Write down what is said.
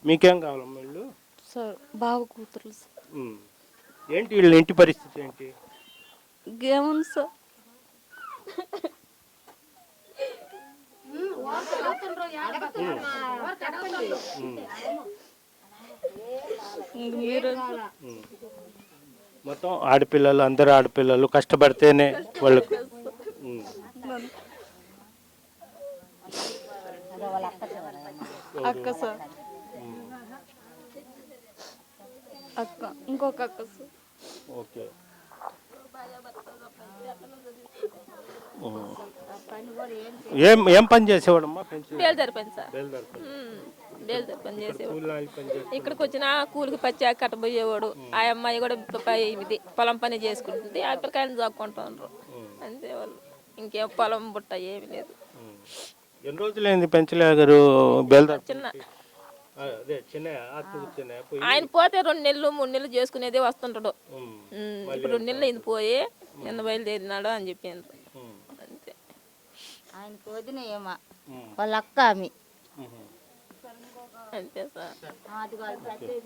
మీకేం కావాలమ్మా ఇల్లు? సార్ బావ కూతురు సార్. ఉమ్. ఏంటి వీళ్ళ ఇంటి పరిస్థితి ఏంటి? ఇంకేముంది సార్, ఇంక మీరే సార్. ఉమ్. మొత్తం ఆడపిల్లలు, అందరు ఆడపిల్లలు కష్టపడితేనే వాళ్ళకు. ఉమ్. అక్క సార్, అక్క ఇంకొక అక్క సార్. ఓకే. ఉమ్. ఏం ఏం పని చేసేవాడమ్మా? పెన్షన్ బేల్దారి పని సార్. బయలుదేరి పని. బేల్దారి పని చేసేవాడు. కూలి నాలి పని చేస్తే ఇక్కడికి వచ్చిన కూలికి పచ్చి కట్టబోయేవాడు. ఆ అమ్మాయి కూడా ఇది పొలం పని చేసుకుంటుంది. ఆ పిల్లకాయని చాక్కుంటున్నారు అంతే వాళ్ళు. ఇంకేం పొలం బుట్ట ఏమి లేదు. ఎన్ని రోజులైంది పెంచలేగారు బయలుదేరి? చిన్న అదే చిన్న చిన్న పోయి. ఆయన పోతే 2 నెలలు 3 నెలలు చేసుకునేదే వస్తుంటాడు. ఇప్పుడు 2 నెలలు అయింది పోయి, నిన్న బయలుదేరినాడు అని చెప్పాను అంతే. ఆయనకు వదిన ఏమా వాళ్ళ అక్క ఆమె అంతే సార్.